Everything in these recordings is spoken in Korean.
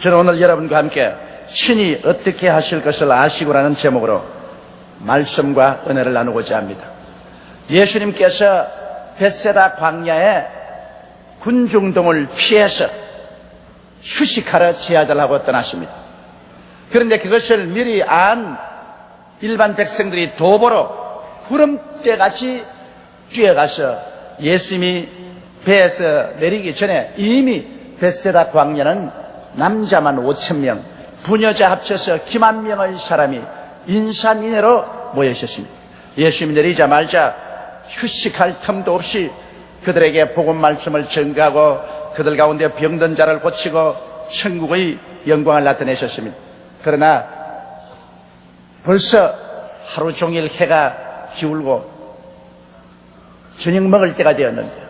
저는 오늘 여러분과 함께 신이 어떻게 하실 것을 아시고라는 제목으로 말씀과 은혜를 나누고자 합니다. 예수님께서 벳세다 광야에 군중동을 피해서 휴식하러 제자들 하고 떠나십니다. 그런데 그것을 미리 안 일반 백성들이 도보로 구름대같이 뛰어가서 예수님이 배에서 내리기 전에 이미 벳세다 광야는 남자만 5,000명, 부녀자 합쳐서 기만 명의 사람이 인산인해로 모여 있었습니다. 예수님이 내리자마자 휴식할 틈도 없이 그들에게 복음 말씀을 전가하고 그들 가운데 병든 자를 고치고 천국의 영광을 나타내셨습니다. 그러나 벌써 하루 종일 해가 기울고 저녁 먹을 때가 되었는데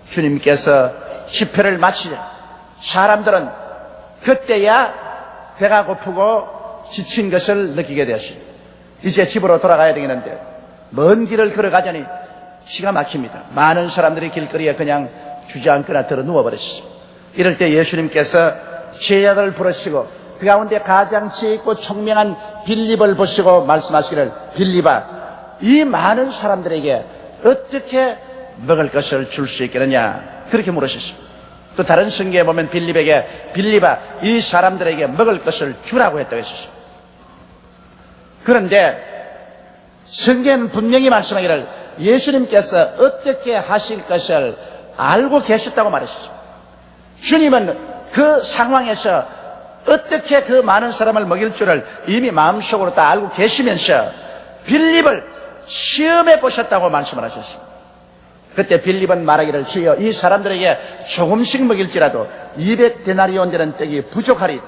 주님께서 집회를 마치자 사람들은 그때야 배가 고프고 지친 것을 느끼게 되었습니다. 이제 집으로 돌아가야 되겠는데 먼 길을 걸어가자니 기가 막힙니다. 많은 사람들이 길거리에 그냥 주저앉거나 들어 누워버렸습니다. 이럴 때 예수님께서 제자들을 부르시고 그 가운데 가장 지혜 있고 총명한 빌립을 보시고 말씀하시기를, 빌립아, 이 많은 사람들에게 어떻게 먹을 것을 줄 수 있겠느냐, 그렇게 물으셨습니다. 또 다른 성경에 보면 빌립에게, 빌립아, 이 사람들에게 먹을 것을 주라고 했다고 했었습니다. 그런데 성경은 분명히 말씀하기를 예수님께서 어떻게 하실 것을 알고 계셨다고 말했습니다. 주님은 그 상황에서 어떻게 그 많은 사람을 먹일 줄을 이미 마음속으로 다 알고 계시면서 빌립을 시험해 보셨다고 말씀을 하셨습니다. 그때 빌립은 말하기를, 주여, 이 사람들에게 조금씩 먹일지라도 200데나리온 되는 떡이 부족하리.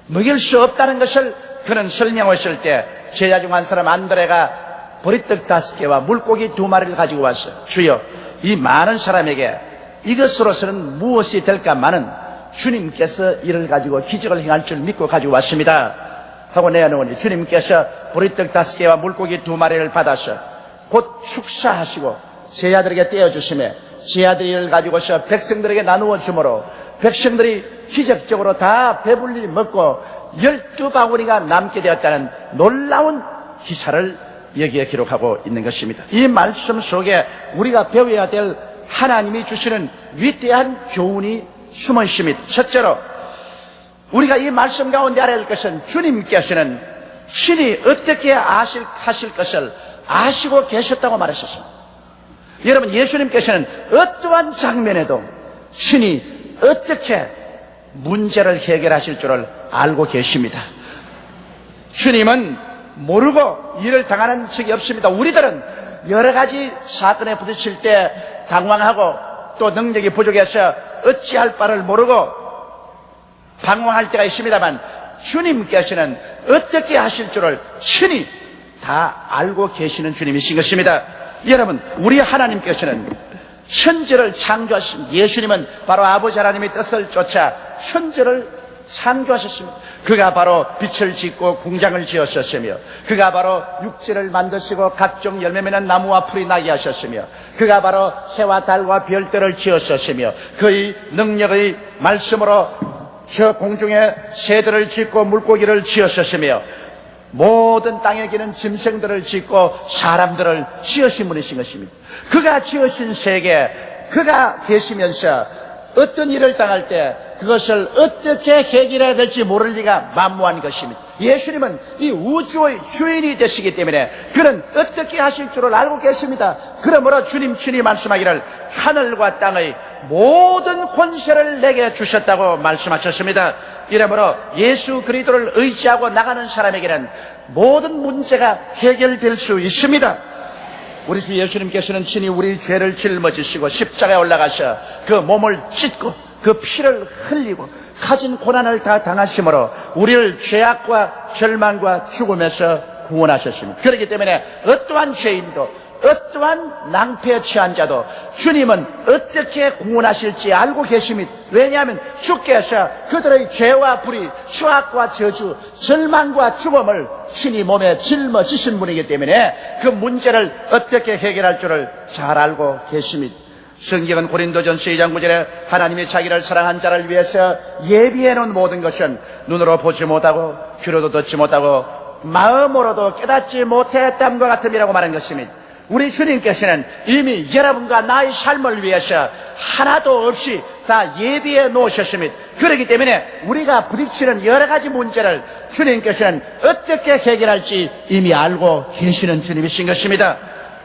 먹일 수 없다는 것을 그는 설명하실 때 제자 중 한 사람 안드레가 보리떡 5개와 물고기 2마리를 가지고 왔어요. 주여, 이 많은 사람에게 이것으로서는 무엇이 될까마는 주님께서 이를 가지고 기적을 행할 줄 믿고 가지고 왔습니다 하고 내어놓으니 주님께서 보리떡 5개와 물고기 2마리를 받아서 곧 축사하시고 제자들에게 떼어주시며 제자들이 이를 가지고서 백성들에게 나누어 주므로 백성들이 기적적으로 다 배불리 먹고 12바구니가 남게 되었다는 놀라운 기사를 여기에 기록하고 있는 것입니다. 이 말씀 속에 우리가 배워야 될 하나님이 주시는 위대한 교훈이 숨어 있습니다. 첫째로 우리가 이 말씀 가운데 알아야 할 것은 주님께서는 신이 어떻게 하실 것을 아시고 계셨다고 말하셨습니다. 여러분, 예수님께서는 어떠한 장면에도 신이 어떻게 문제를 해결하실 줄을 알고 계십니다. 주님은 모르고 일을 당하는 적이 없습니다. 우리들은 여러 가지 사건에 부딪힐 때 당황하고 또 능력이 부족해서 어찌할 바를 모르고 방황할 때가 있습니다만 주님께서는 어떻게 하실 줄을 친히 다 알고 계시는 주님이신 것입니다. 여러분, 우리 하나님께서는 천지를 창조하신, 예수님은 바로 아버지 하나님의 뜻을 쫓아 천지를 창조하셨습니다. 그가 바로 빛을 짓고 궁장을 지었었으며 그가 바로 육지를 만드시고 각종 열매 맺는 나무와 풀이 나게 하셨으며 그가 바로 해와 달과 별들을 지었었으며 그의 능력의 말씀으로 저 공중에 새들을 짓고 물고기를 지었었으며 모든 땅에 기는 짐승들을 짓고 사람들을 지으신 분이신 것입니다. 그가 지으신 세계, 그가 계시면서 어떤 일을 당할 때 그것을 어떻게 해결해야 될지 모를 리가 만무한 것입니다. 예수님은 이 우주의 주인이 되시기 때문에 그는 어떻게 하실 줄을 알고 계십니다. 그러므로 주님 친히 말씀하기를 하늘과 땅의 모든 권세를 내게 주셨다고 말씀하셨습니다. 이러므로 예수 그리스도를 의지하고 나가는 사람에게는 모든 문제가 해결될 수 있습니다. 우리 주 예수님께서는 친히 우리 죄를 짊어지시고 십자가에 올라가셔 그 몸을 찢고 그 피를 흘리고 가진 고난을 다 당하심으로 우리를 죄악과 절망과 죽음에서 구원하셨습니다. 그렇기 때문에 어떠한 죄인도 어떠한 낭패에 처한 자도 주님은 어떻게 구원하실지 알고 계십니다. 왜냐하면 주께서 그들의 죄와 불의, 추악과 저주, 절망과 죽음을 친히 몸에 짊어지신 분이기 때문에 그 문제를 어떻게 해결할 줄을 잘 알고 계십니다. 성경은 고린도전서 2장 9절에 하나님이 자기를 사랑한 자를 위해서 예비해 놓은 모든 것은 눈으로 보지 못하고 귀로도 듣지 못하고 마음으로도 깨닫지 못했담과 같음이라고 말한 것입니다. 우리 주님께서는 이미 여러분과 나의 삶을 위해서 하나도 없이 다 예비해 놓으셨습니다. 그렇기 때문에 우리가 부딪히는 여러 가지 문제를 주님께서는 어떻게 해결할지 이미 알고 계시는 주님이신 것입니다.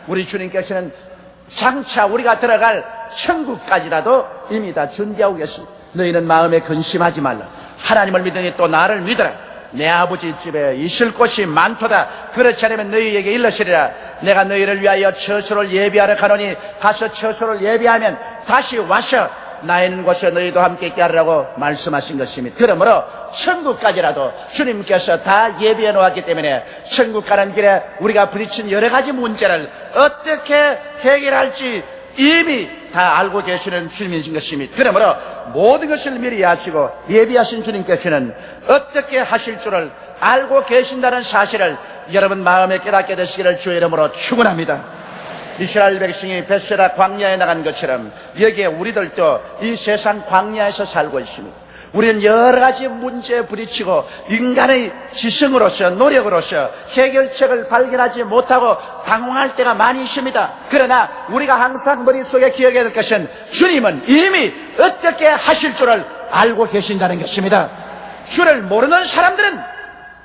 우리 주님께서는 장차 우리가 들어갈 천국까지라도 이미 다 준비하고 계십니다. 너희는 마음에 근심하지 말라. 하나님을 믿으니 또 나를 믿어라. 내 아버지 집에 있을 곳이 많도다. 그렇지 않으면 너희에게 일러시리라. 내가 너희를 위하여 처소를 예비하러 가노니 가서 처소를 예비하면 다시 와서 나 있는 곳에 너희도 함께 있게 하라고 말씀하신 것입니다. 그러므로 천국까지라도 주님께서 다 예비해 놓았기 때문에 천국 가는 길에 우리가 부딪힌 여러 가지 문제를 어떻게 해결할지 이미 다 알고 계시는 주님이신 것입니다. 그러므로 모든 것을 미리 아시고 예비하신 주님께서는 어떻게 하실 줄을 알고 계신다는 사실을 여러분 마음에 깨닫게 되시기를 주의 이름으로 축원합니다. 이스라엘 백성이 베세라 광야에 나간 것처럼 여기에 우리들도 이 세상 광야에서 살고 있습니다. 우리는 여러 가지 문제에 부딪히고 인간의 지성으로서 노력으로서 해결책을 발견하지 못하고 당황할 때가 많이 있습니다. 그러나 우리가 항상 머릿속에 기억해야 될 것은 주님은 이미 어떻게 하실 줄을 알고 계신다는 것입니다. 주를 모르는 사람들은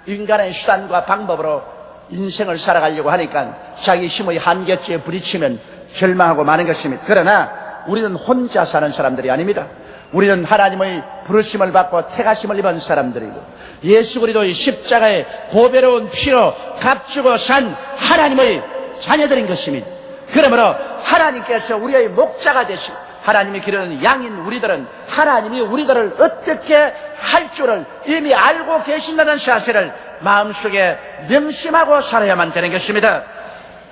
인간의 수단과 방법으로 인생을 살아가려고 하니까 자기 힘의 한계치에 부딪히면 절망하고 마는 것입니다. 그러나 우리는 혼자 사는 사람들이 아닙니다. 우리는 하나님의 부르심을 받고 택하심을 입은 사람들이고 예수 그리스도의 십자가의 보배로운 피로 값주고 산 하나님의 자녀들인 것입니다. 그러므로 하나님께서 우리의 목자가 되시고 하나님이 기르는 양인 우리들은 하나님이 우리들을 어떻게 할 줄을 이미 알고 계신다는 사실을 마음속에 명심하고 살아야만 되는 것입니다.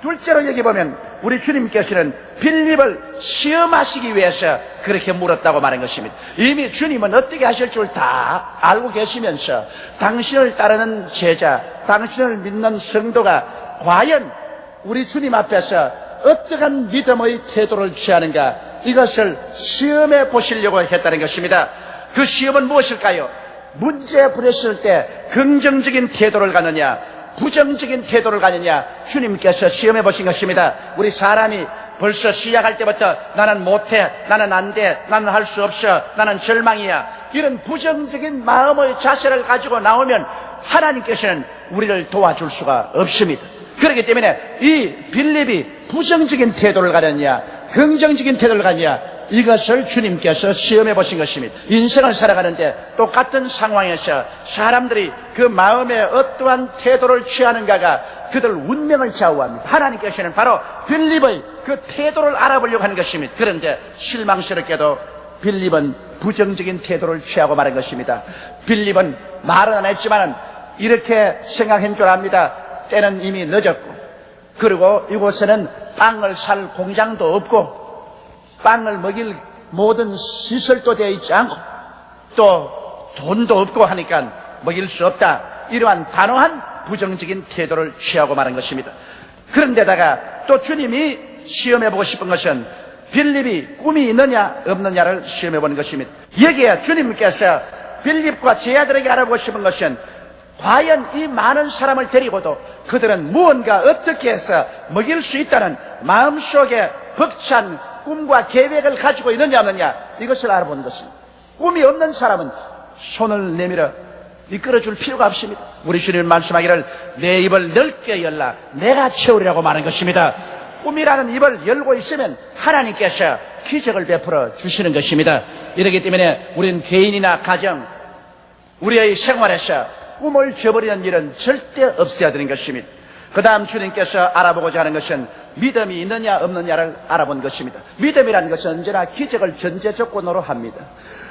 둘째로 여기 보면 우리 주님께서는 빌립을 시험하시기 위해서 그렇게 물었다고 말한 것입니다. 이미 주님은 어떻게 하실 줄 다 알고 계시면서 당신을 따르는 제자, 당신을 믿는 성도가 과연 우리 주님 앞에서 어떠한 믿음의 태도를 취하는가, 이것을 시험해 보시려고 했다는 것입니다. 그 시험은 무엇일까요? 문제에 부딪힐 때 긍정적인 태도를 가느냐 부정적인 태도를 가느냐 주님께서 시험해 보신 것입니다. 우리 사람이 벌써 시작할 때부터 나는 못해, 나는 안 돼, 나는 할 수 없어, 나는 절망이야, 이런 부정적인 마음의 자세를 가지고 나오면 하나님께서는 우리를 도와줄 수가 없습니다. 그렇기 때문에 이 빌립이 부정적인 태도를 가느냐 긍정적인 태도를 가느냐, 이것을 주님께서 시험해 보신 것입니다. 인생을 살아가는데 똑같은 상황에서 사람들이 그 마음에 어떠한 태도를 취하는가가 그들 운명을 좌우합니다. 하나님께서는 바로 빌립의 그 태도를 알아보려고 하는 것입니다. 그런데 실망스럽게도 빌립은 부정적인 태도를 취하고 말한 것입니다. 빌립은 말은 안 했지만 이렇게 생각한 줄 압니다. 때는 이미 늦었고, 그리고 이곳에는 빵을 살 공장도 없고 빵을 먹일 모든 시설도 되어 있지 않고 또 돈도 없고 하니까 먹일 수 없다, 이러한 단호한 부정적인 태도를 취하고 말한 것입니다. 그런데다가 또 주님이 시험해보고 싶은 것은 빌립이 꿈이 있느냐 없느냐를 시험해보는 것입니다. 여기에 주님께서 빌립과 제자들에게 알아보고 싶은 것은 과연 이 많은 사람을 데리고도 그들은 무언가 어떻게 해서 먹일 수 있다는 마음속에 벅찬 꿈과 계획을 가지고 있느냐 없느냐, 이것을 알아보는 것입니다. 꿈이 없는 사람은 손을 내밀어 이끌어줄 필요가 없습니다. 우리 주님은 말씀하기를 내 입을 넓게 열라 내가 채우리라고 말한 것입니다. 꿈이라는 입을 열고 있으면 하나님께서 기적을 베풀어 주시는 것입니다. 이렇기 때문에 우리는 개인이나 가정, 우리의 생활에서 꿈을 저버리는 일은 절대 없어야 되는 것입니다. 그 다음 주님께서 알아보고자 하는 것은 믿음이 있느냐 없느냐를 알아본 것입니다. 믿음이라는 것은 언제나 기적을 전제 조건으로 합니다.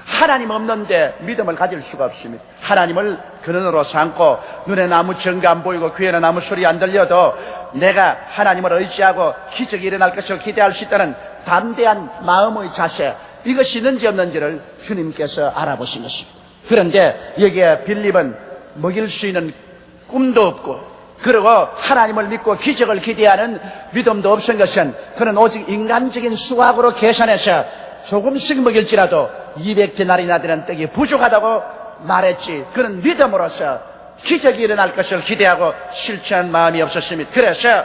하나님 없는데 믿음을 가질 수가 없습니다. 하나님을 근원으로 삼고 눈에 아무 증거 안 보이고 귀에는 아무 소리 안 들려도 내가 하나님을 의지하고 기적이 일어날 것을 기대할 수 있다는 담대한 마음의 자세, 이것이 있는지 없는지를 주님께서 알아보신 것입니다. 그런데 여기에 빌립은 먹일 수 있는 꿈도 없고 그리고 하나님을 믿고 기적을 기대하는 믿음도 없은 것은 그는 오직 인간적인 수학으로 계산해서 조금씩 먹일지라도 200데나리나 되는 떡이 부족하다고 말했지. 그는 믿음으로써 기적이 일어날 것을 기대하고 실천한 마음이 없었습니다. 그래서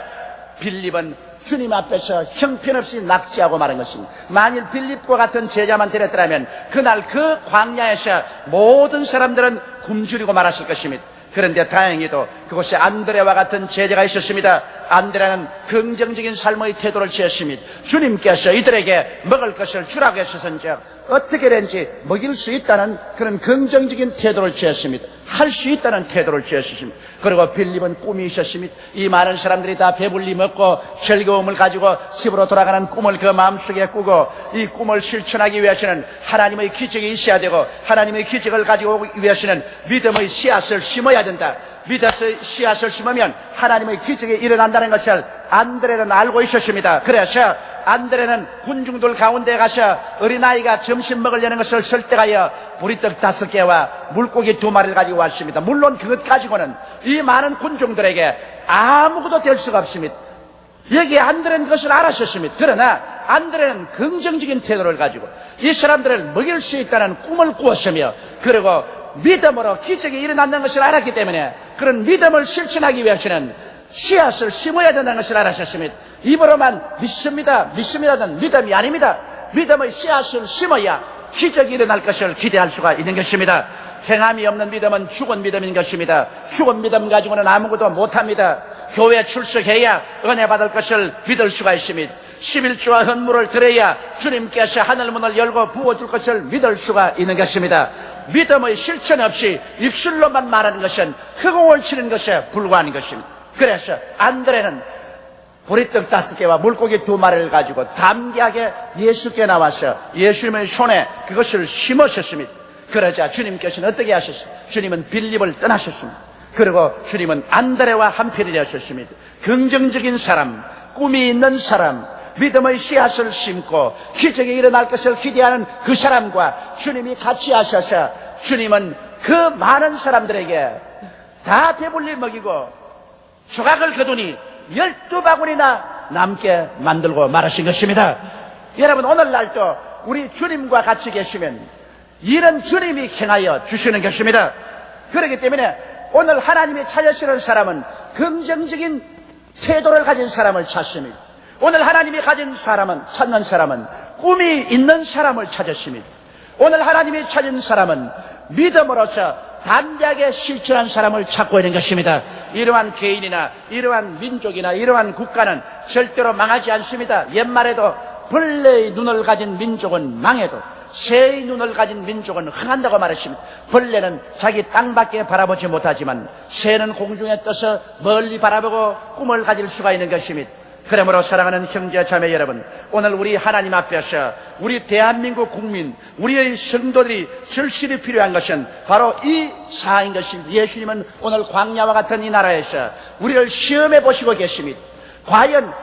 빌립은 주님 앞에서 형편없이 낙지하고 말한 것입니다. 만일 빌립과 같은 제자만 데렸더라면 그날 그 광야에서 모든 사람들은 굶주리고 말았을 것입니다. 그런데 다행히도 그곳에 안드레와 같은 제자가 있었습니다. 안드레는 긍정적인 삶의 태도를 취했습니다. 주님께서 이들에게 먹을 것을 주라고 하셨은즉 어떻게든지 먹일 수 있다는 그런 긍정적인 태도를 취했습니다. 할 수 있다는 태도를 취했습니다. 그리고 빌립은 꿈이 있었습니다. 이 많은 사람들이 다 배불리 먹고 즐거움을 가지고 집으로 돌아가는 꿈을 그 마음속에 꾸고 이 꿈을 실천하기 위해서는 하나님의 기적이 있어야 되고 하나님의 기적을 가지고 오기 위해서는 믿음의 씨앗을 심어야 된다. 믿어서 씨앗을 심으면 하나님의 기적이 일어난다는 것을 안드레는 알고 있었습니다. 그래서 안드레는 군중들 가운데 가서 어린아이가 점심 먹으려는 것을 설득하여 보리떡 5개와 물고기 2마리를 가지고 왔습니다. 물론 그것 가지고는 이 많은 군중들에게 아무것도 될 수가 없습니다. 여기 안드레는 그것을 알았었습니다. 그러나 안드레는 긍정적인 태도를 가지고 이 사람들을 먹일 수 있다는 꿈을 꾸었으며 그리고 믿음으로 기적이 일어난다는 것을 알았기 때문에 그런 믿음을 실천하기 위해서는 씨앗을 심어야 된다는 것을 알았었습니다. 입으로만 믿습니다는 믿음이 아닙니다. 믿음의 씨앗을 심어야 기적이 일어날 것을 기대할 수가 있는 것입니다. 행함이 없는 믿음은 죽은 믿음인 것입니다. 죽은 믿음 가지고는 아무것도 못합니다. 교회 출석해야 은혜 받을 것을 믿을 수가 있습니다. 11조와 헌물을 드려야 주님께서 하늘문을 열고 부어줄 것을 믿을 수가 있는 것입니다. 믿음의 실천 없이 입술로만 말하는 것은 허공을 치는 것에 불과한 것입니다. 그래서 안드레는 보리떡 5개와 물고기 2마리를 가지고 담대하게 예수께 나와서 예수님의 손에 그것을 심으셨습니다. 그러자 주님께서는 어떻게 하셨습니까? 주님은 빌립을 떠나셨습니다. 그리고 주님은 안드레와 한편이 되셨습니다. 긍정적인 사람, 꿈이 있는 사람, 믿음의 씨앗을 심고 기적이 일어날 것을 기대하는 그 사람과 주님이 같이 하셔서 주님은 그 많은 사람들에게 다 배불리 먹이고 조각을 거두니 12바구니나 남게 만들고 말하신 것입니다. 여러분, 오늘날도 우리 주님과 같이 계시면 이런 주님이 행하여 주시는 것입니다. 그렇기 때문에 오늘 하나님이 찾으시는 사람은 긍정적인 태도를 가진 사람을 찾습니다. 오늘 하나님이 찾는 사람은 꿈이 있는 사람을 찾으십니다. 오늘 하나님이 찾은 사람은 믿음으로서 담대하게 실천한 사람을 찾고 있는 것입니다. 이러한 개인이나 이러한 민족이나 이러한 국가는 절대로 망하지 않습니다. 옛말에도 벌레의 눈을 가진 민족은 망해도 새의 눈을 가진 민족은 흥한다고 말했습니다. 벌레는 자기 땅밖에 바라보지 못하지만 새는 공중에 떠서 멀리 바라보고 꿈을 가질 수가 있는 것입니다. 그러므로 사랑하는 형제 자매 여러분, 오늘 우리 하나님 앞에서 우리 대한민국 국민, 우리의 성도들이 절실히 필요한 것은 바로 이 사항인 것입니다. 예수님은 오늘 광야와 같은 이 나라에서 우리를 시험해 보시고 계십니다. 과연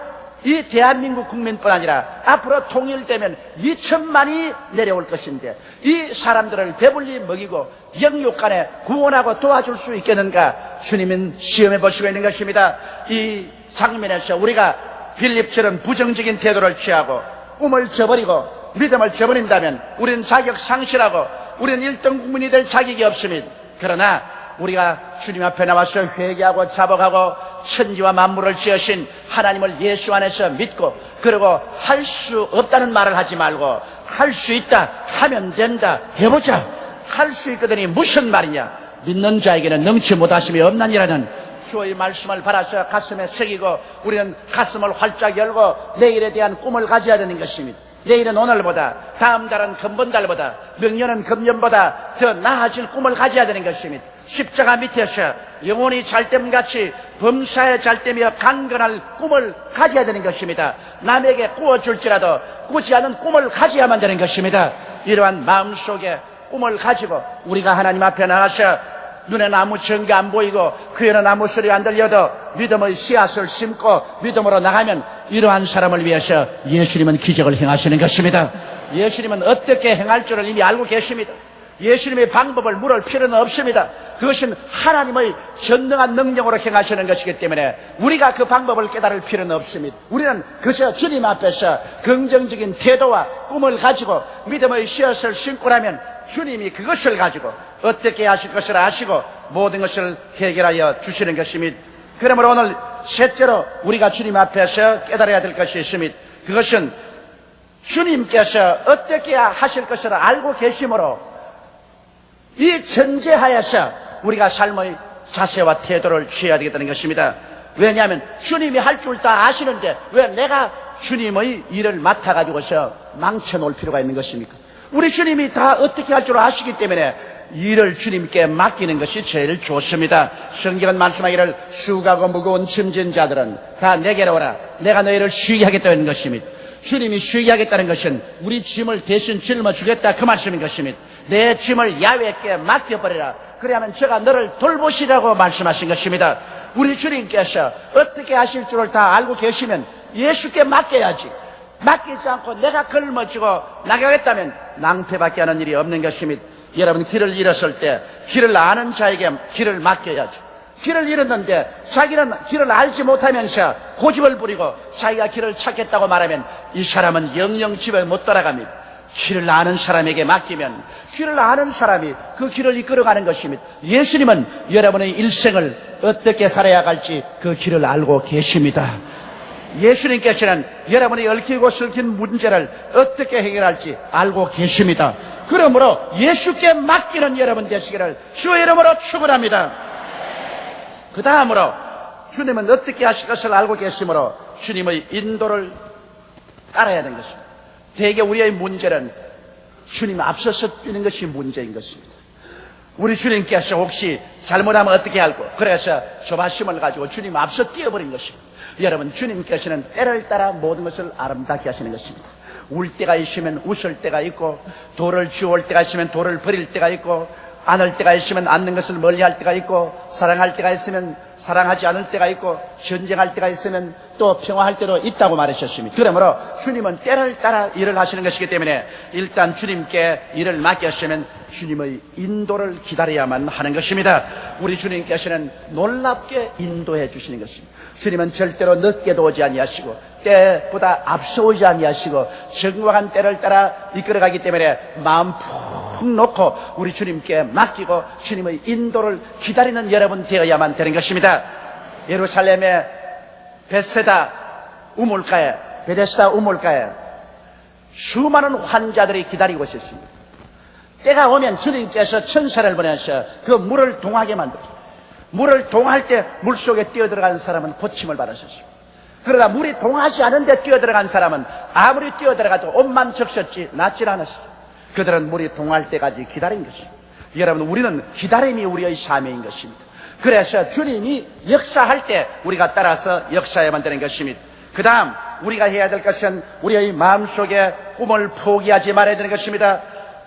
이 대한민국 국민뿐 아니라 앞으로 통일되면 2천만이 내려올 것인데 이 사람들을 배불리 먹이고 영육간에 구원하고 도와줄 수 있겠는가? 주님은 시험해 보시고 있는 것입니다. 이 장면에서 우리가 빌립처럼 부정적인 태도를 취하고 꿈을 저버리고 믿음을 저버린다면 우리는 자격 상실하고 우리는 1등 국민이 될 자격이 없습니다. 그러나 우리가 주님 앞에 나와서 회개하고 자복하고 천지와 만물을 지으신 하나님을 예수 안에서 믿고 그리고 할 수 없다는 말을 하지 말고 할 수 있다, 하면 된다, 해보자. 할 수 있거든이 무슨 말이냐? 믿는 자에게는 능치 못하심이 없나니라는 주의 말씀을 받아서 가슴에 새기고 우리는 가슴을 활짝 열고 내일에 대한 꿈을 가져야 되는 것입니다. 내일은 오늘보다, 다음 달은 금번달보다, 명년은 금년보다 더 나아질 꿈을 가져야 되는 것입니다. 십자가 밑에서 영혼이 잘됨같이 범사에 잘되며 강건할 꿈을 가져야 되는 것입니다. 남에게 꾸어줄지라도 꾸지 않은 꿈을 가져야만 되는 것입니다. 이러한 마음속에 꿈을 가지고 우리가 하나님 앞에 나가서 눈에는 아무 증거 안 보이고 귀에는 아무 소리 안 들려도 믿음의 씨앗을 심고 믿음으로 나가면 이러한 사람을 위해서 예수님은 기적을 행하시는 것입니다. 예수님은 어떻게 행할 줄을 이미 알고 계십니다. 예수님의 방법을 물을 필요는 없습니다. 그것은 하나님의 전능한 능력으로 행하시는 것이기 때문에 우리가 그 방법을 깨달을 필요는 없습니다. 우리는 그저 주님 앞에서 긍정적인 태도와 꿈을 가지고 믿음의 씨앗을 심고 나면 주님이 그것을 가지고 어떻게 하실 것을 아시고 모든 것을 해결하여 주시는 것입니다. 그러므로 오늘 셋째로 우리가 주님 앞에서 깨달아야 될 것이 있습니다. 그것은 주님께서 어떻게 하실 것을 알고 계심으로 이 전제하에서 우리가 삶의 자세와 태도를 취해야 되겠다는 것입니다. 왜냐하면 주님이 할 줄 다 아시는데 왜 내가 주님의 일을 맡아가지고서 망쳐놓을 필요가 있는 것입니까? 우리 주님이 다 어떻게 할 줄 아시기 때문에 일을 주님께 맡기는 것이 제일 좋습니다. 성경은 말씀하기를 수고하고 무거운 짐진 자들은 다 내게로 오라. 내가 너희를 쉬게 하겠다는 것입니다. 주님이 쉬게 하겠다는 것은 우리 짐을 대신 짊어주겠다 그 말씀인 것입니다. 내 짐을 야훼께 맡겨버리라. 그래야만 제가 너를 돌보시라고 말씀하신 것입니다. 우리 주님께서 어떻게 하실 줄을 다 알고 계시면 예수께 맡겨야지. 맡기지 않고 내가 걸머쥐고 나가겠다면 낭패밖에 하는 일이 없는 것입니다. 여러분 길을 잃었을 때 길을 아는 자에게 길을 맡겨야죠. 길을 잃었는데 자기는 길을 알지 못하면서 고집을 부리고 자기가 길을 찾겠다고 말하면 이 사람은 영영 집에 못 돌아갑니다. 길을 아는 사람에게 맡기면 길을 아는 사람이 그 길을 이끌어가는 것입니다. 예수님은 여러분의 일생을 어떻게 살아야 할지 그 길을 알고 계십니다. 예수님께서는 여러분이 얽히고 설킨 문제를 어떻게 해결할지 알고 계십니다. 그러므로 예수께 맡기는 여러분 되시기를 주의 이름으로 축원합니다. 그 다음으로 주님은 어떻게 하실 것을 알고 계시므로 주님의 인도를 따라야 하는 것입니다. 대개 우리의 문제는 주님 앞서서 뛰는 것이 문제인 것입니다. 우리 주님께서 혹시 잘못하면 어떻게 할고 그래서 조바심을 가지고 주님 앞서 뛰어버린 것입니다. 여러분 주님께서는 때를 따라 모든 것을 아름답게 하시는 것입니다. 울 때가 있으면 웃을 때가 있고 돌을 주울 때가 있으면 돌을 버릴 때가 있고 안을 때가 있으면 않는 것을 멀리할 때가 있고 사랑할 때가 있으면 사랑하지 않을 때가 있고 전쟁할 때가 있으면 또 평화할 때도 있다고 말하셨습니다. 그러므로 주님은 때를 따라 일을 하시는 것이기 때문에 일단 주님께 일을 맡겼으면 주님의 인도를 기다려야만 하는 것입니다. 우리 주님께서는 놀랍게 인도해 주시는 것입니다. 주님은 절대로 늦게도 오지 아니하시고 때보다 앞서 오지 아니하시고 정확한 때를 따라 이끌어가기 때문에 마음 푹 놓고 우리 주님께 맡기고 주님의 인도를 기다리는 여러분 되어야만 되는 것입니다. 예루살렘의 베세다 우물가에 수많은 환자들이 기다리고 있었습니다. 때가 오면 주님께서 천사를 보내서 그 물을 동하게 만들었습니다. 물을 동할 때 물속에 뛰어들어간 사람은 고침을 받으셨습니다. 그러나 물이 동하지 않은데 뛰어들어간 사람은 아무리 뛰어들어가도 옷만 적셨지 낫질 않았어요. 그들은 물이 동할 때까지 기다린 것입니다. 여러분 우리는 기다림이 우리의 사명인 것입니다. 그래서 주님이 역사할 때 우리가 따라서 역사해야만 되는 것입니다. 그 다음 우리가 해야 될 것은 우리의 마음속에 꿈을 포기하지 말아야 되는 것입니다.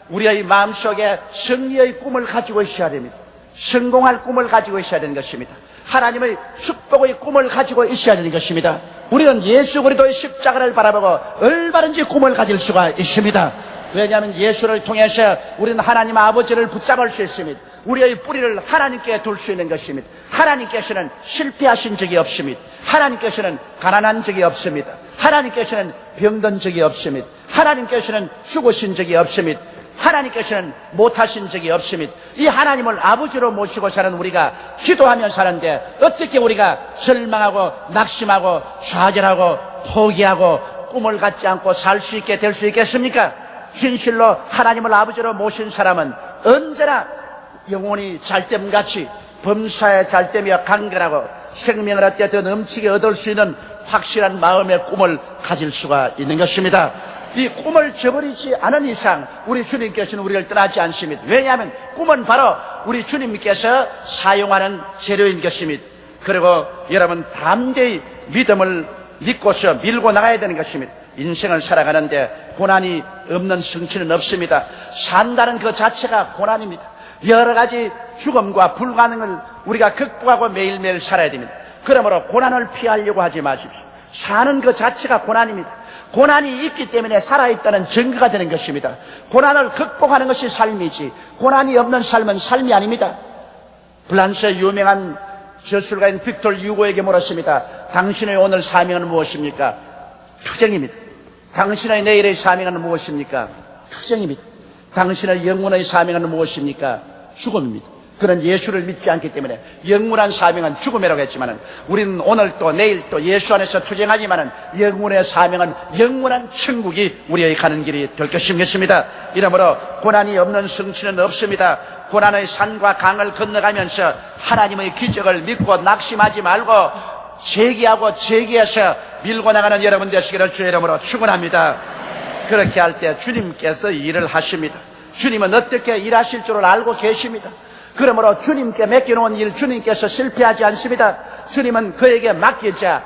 우리의 마음속에 승리의 꿈을 가지고 있어야 됩니다. 성공할 꿈을 가지고 있어야 되는 것입니다. 하나님의 축복의 꿈을 가지고 있어야 되는 것입니다. 우리는 예수 그리스도의 십자가를 바라보고 얼마든지 꿈을 가질 수가 있습니다. 왜냐하면 예수를 통해서 우리는 하나님 아버지를 붙잡을 수 있습니다. 우리의 뿌리를 하나님께 둘 수 있는 것입니다. 하나님께서는 실패하신 적이 없습니다. 하나님께서는 가난한 적이 없습니다. 하나님께서는 병든 적이 없습니다. 하나님께서는 죽으신 적이 없습니다. 하나님께서는 못하신 적이 없습니다. 이 하나님을 아버지로 모시고 사는 우리가 기도하며 사는데 어떻게 우리가 절망하고 낙심하고 좌절하고 포기하고 꿈을 갖지 않고 살 수 있게 될 수 있겠습니까? 진실로 하나님을 아버지로 모신 사람은 언제나 영혼이 잘됨같이 범사에 잘되며 강건하고 생명을 얻되 더 넘치게 얻을 수 있는 확실한 마음의 꿈을 가질 수가 있는 것입니다. 이 꿈을 저버리지 않은 이상 우리 주님께서는 우리를 떠나지 않습니다. 왜냐하면 꿈은 바로 우리 주님께서 사용하는 재료인 것입니다. 그리고 여러분 담대히 믿음을 믿고서 밀고 나가야 되는 것입니다. 인생을 살아가는데 고난이 없는 성취는 없습니다. 산다는 그 자체가 고난입니다. 여러 가지 죽음과 불가능을 우리가 극복하고 매일매일 살아야 됩니다. 그러므로 고난을 피하려고 하지 마십시오. 사는 그 자체가 고난입니다. 고난이 있기 때문에 살아있다는 증거가 되는 것입니다. 고난을 극복하는 것이 삶이지 고난이 없는 삶은 삶이 아닙니다. 프랑스의 유명한 저술가인 빅톨 유고에게 물었습니다. 당신의 오늘 사명은 무엇입니까? 투쟁입니다. 당신의 내일의 사명은 무엇입니까? 투쟁입니다. 당신의 영혼의 사명은 무엇입니까? 죽음입니다. 그는 예수를 믿지 않기 때문에 영원한 사명은 죽음이라고 했지만 우리는 오늘 또 내일 또 예수 안에서 투쟁하지만 영혼의 사명은 영원한 천국이 우리의 가는 길이 될 것입니다. 이러므로 고난이 없는 성취는 없습니다. 고난의 산과 강을 건너가면서 하나님의 기적을 믿고 낙심하지 말고 제기하고 제기해서 밀고 나가는 여러분 되시기를 주의 이름으로 축원합니다. 그렇게 할 때 주님께서 일을 하십니다. 주님은 어떻게 일하실 줄을 알고 계십니다. 그러므로 주님께 맡겨놓은 일 주님께서 실패하지 않습니다. 주님은 그에게 맡기자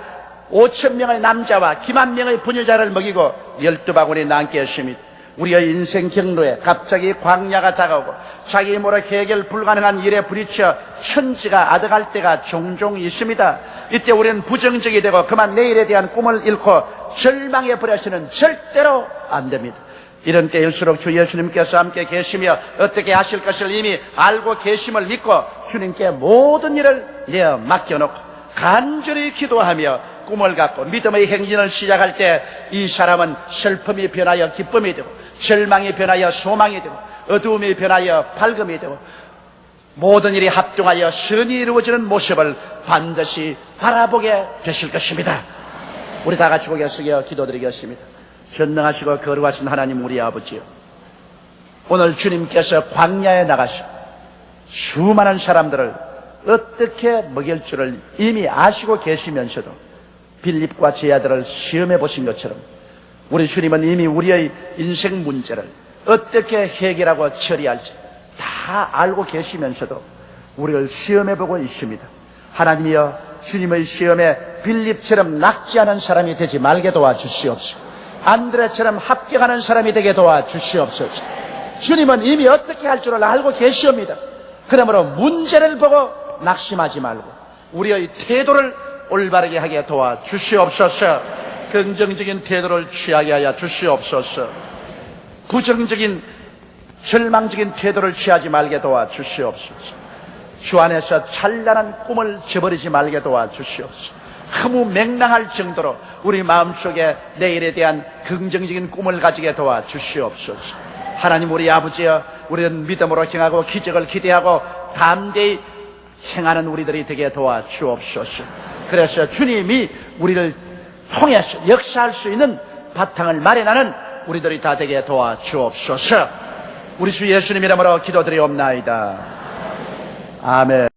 5,000명의 남자와 기만 명의 부녀자를 먹이고 12바구니 남게 하십니다. 우리의 인생 경로에 갑자기 광야가 다가오고 자기 힘으로 해결 불가능한 일에 부딪혀 천지가 아득할 때가 종종 있습니다. 이때 우리는 부정적이 되고 그만 내일에 대한 꿈을 잃고 절망해 버려서는 절대로 안 됩니다. 이런 때일수록 주 예수님께서 함께 계시며 어떻게 하실 것을 이미 알고 계심을 믿고 주님께 모든 일을 내어 맡겨놓고 간절히 기도하며 꿈을 갖고 믿음의 행진을 시작할 때 이 사람은 슬픔이 변하여 기쁨이 되고 절망이 변하여 소망이 되고 어두움이 변하여 밝음이 되고 모든 일이 합동하여 선이 이루어지는 모습을 반드시 바라보게 되실 것입니다. 우리 다 같이 고개 숙여 기도드리겠습니다. 전능하시고 거룩하신 하나님 우리 아버지요, 오늘 주님께서 광야에 나가시고 수많은 사람들을 어떻게 먹일 줄을 이미 아시고 계시면서도 빌립과 제 아들을 시험해 보신 것처럼 우리 주님은 이미 우리의 인생 문제를 어떻게 해결하고 처리할지 다 알고 계시면서도 우리를 시험해 보고 있습니다. 하나님이여, 주님의 시험에 빌립처럼 낙지하는 사람이 되지 말게 도와주시옵소서. 안드레처럼 합격하는 사람이 되게 도와주시옵소서. 주님은 이미 어떻게 할 줄을 알고 계시옵니다. 그러므로 문제를 보고 낙심하지 말고 우리의 태도를 올바르게 하게 도와주시옵소서. 긍정적인 태도를 취하게 하여 주시옵소서. 부정적인 절망적인 태도를 취하지 말게 도와주시옵소서. 주 안에서 찬란한 꿈을 저버리지 말게 도와주시옵소서. 허무맹랑할 정도로 우리 마음속에 내일에 대한 긍정적인 꿈을 가지게 도와주시옵소서. 하나님 우리 아버지여, 우리는 믿음으로 행하고 기적을 기대하고 담대히 행하는 우리들이 되게 도와주옵소서. 그래서 주님이 우리를 통해서 역사할 수 있는 바탕을 마련하는 우리들이 다 되게 도와주옵소서. 우리 주 예수님 이름으로 기도드리옵나이다. 아멘.